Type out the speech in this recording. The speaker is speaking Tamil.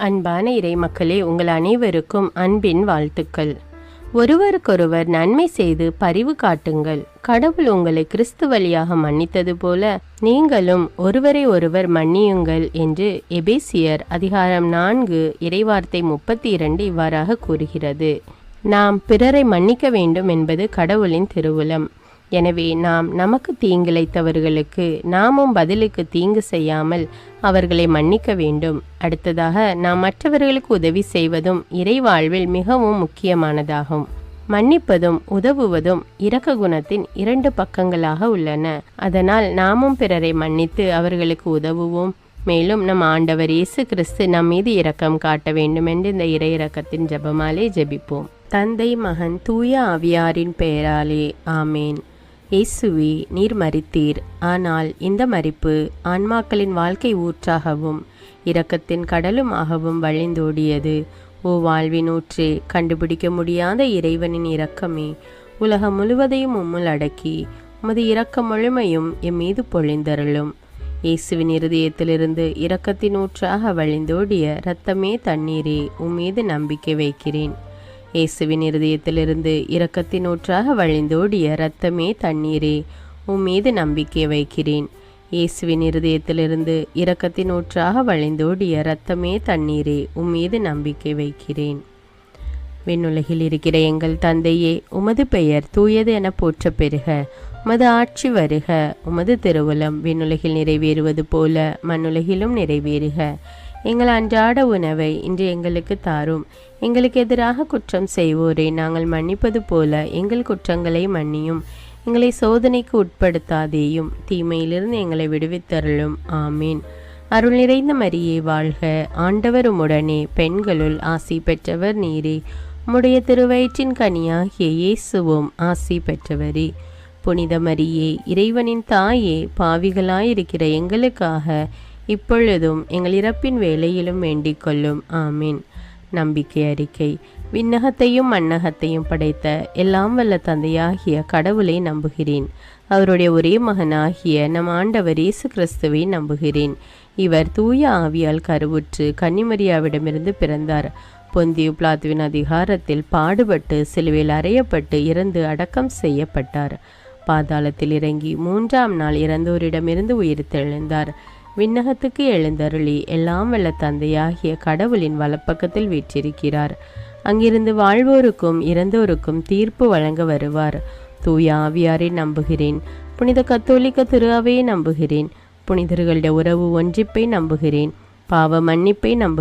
அன்பான இறை மக்களே, உங்கள் அனைவருக்கும் அன்பின் வாழ்த்துக்கள். ஒருவருக்கொருவர் நன்மை செய்து பரிவு காட்டுங்கள். கடவுள் உங்களை கிறிஸ்து வழியாக மன்னித்தது போல நீங்களும் ஒருவரை ஒருவர் மன்னியுங்கள் என்று எபேசியர் அதிகாரம் 4 இறைவார்த்தை 32 இவ்வாறாக கூறுகிறது. நாம் பிறரை மன்னிக்க வேண்டும் என்பது கடவுளின் திருவுளம். எனவே நாம் நமக்கு தீங்கிழைத்தவர்களுக்கு நாமும் பதிலுக்கு தீங்கு செய்யாமல் அவர்களை மன்னிக்க வேண்டும். அடுத்ததாக நாம் மற்றவர்களுக்கு உதவி செய்வதும் இறை வாழ்வில் மிகவும் முக்கியமானதாகும். மன்னிப்பதும் உதவுவதும் இரக்க குணத்தின் 2 பக்கங்களாக உள்ளன. அதனால் நாமும் பிறரை மன்னித்து அவர்களுக்கு உதவுவோம். மேலும் நம் ஆண்டவர் இயேசு கிறிஸ்து நம் மீது இரக்கம் காட்ட வேண்டும் என்று இந்த இறை இரக்கத்தின் ஜெபமாலே ஜெபிப்போம். தந்தை, மகன், தூய ஆவியாரின் பெயராலே ஆமேன். இயேசுவே, நீர் மரித்தீர். ஆனால் இந்த மரிப்பு ஆன்மாக்களின் வாழ்க்கை ஊற்றாகவும் இரக்கத்தின் கடலுமாகவும் வழிந்தோடியது. ஓ வாழ்வின் ஊற்றே, கண்டுபிடிக்க முடியாத இறைவனின் இரக்கமே, உலகம் முழுவதையும் உம்முள் அடக்கி உமது இரக்க முழுமையும் எம் மீது பொழிந்தருளும். இயேசுவின் இருதயத்திலிருந்து இரக்கத்தின் ஊற்றாக வழிந்தோடிய இரத்தமே தண்ணீரே, உம்மீது நம்பிக்கை வைக்கிறேன். இயேசுவின் இருதயத்திலிருந்து இரக்கத்தின் ஊற்றாக வழிந்தோடிய இரத்தமே தண்ணீரே, உம்மீது நம்பிக்கை வைக்கிறேன். இயேசுவின் இருதயத்திலிருந்து இரக்கத்தின் ஊற்றாக வழிந்தோடிய இரத்தமே தண்ணீரே, உம்மீது நம்பிக்கை வைக்கிறேன். விண்ணுலகில் இருக்கிற எங்கள் தந்தையே, உமது பெயர் தூயது என போற்ற பெறுக. உமது ஆட்சி வருக. உமது திருவுளம் விண்ணுலகில் நிறைவேறுவது போல மண்ணுலகிலும் நிறைவேறுக. எங்கள் அன்றாட உணவை இன்று எங்களுக்கு தாரும். எங்களுக்கு எதிராக குற்றம் செய்வோரை நாங்கள் மன்னிப்பது போல எங்கள் குற்றங்களை மன்னியும். எங்களை சோதனைக்கு உட்படுத்தாதேயும், தீமையிலிருந்து எங்களை விடுவித்தருளும். ஆமீன். அருள் நிறைந்த மரியே வாழ்க. ஆண்டவர் உம்முடனே, பெண்களுள் ஆசி பெற்றவர் நீரே. உம்முடைய திருவயிற்றின் கனியாகிய இயேசுவும் ஆசி பெற்றவரே. புனித மரியே, இறைவனின் தாயே, பாவிகளாயிருக்கிற எங்களுக்காக இப்பொழுதும் எங்கள் இறப்பின் வேளையிலும் வேண்டிக் கொள்ளும். ஆமீன். நம்பிக்கை அறிக்கை. விண்ணகத்தையும் மண்ணகத்தையும் படைத்த எல்லாம் வல்ல தந்தையாகிய கடவுளை நம்புகிறேன். அவருடைய ஒரே மகனாகிய நம் ஆண்டவர் இயேசு கிறிஸ்துவை நம்புகிறேன். இவர் தூய ஆவியால் கருவுற்று கன்னிமரியாவிடமிருந்து பிறந்தார். பொந்தியு பிலாத்துவின் அதிகாரத்தில் பாடுபட்டு சிலுவையில் அறையப்பட்டு இறந்து அடக்கம் செய்யப்பட்டார். பாதாளத்தில் இறங்கி 3ஆம் நாள் இறந்தோரிடமிருந்து உயிர்த்தெழுந்தார். விண்ணகத்துக்கு எழுந்தருளி எல்லாம் வல்ல தந்தையாகிய கடவுளின் வலப்பக்கத்தில் வீற்றிருக்கிறார். அங்கிருந்து வாழ்வோருக்கும் இறந்தோருக்கும் தீர்ப்பு வழங்க வருவார். தூய ஆவியாரை நம்புகிறேன். புனித கத்தோலிக்க திரு அவையை நம்புகிறேன். புனிதர்களுடைய உறவு ஒன்றிப்பை நம்புகிறேன். பாவ மன்னிப்பை நம்புகிறேன்.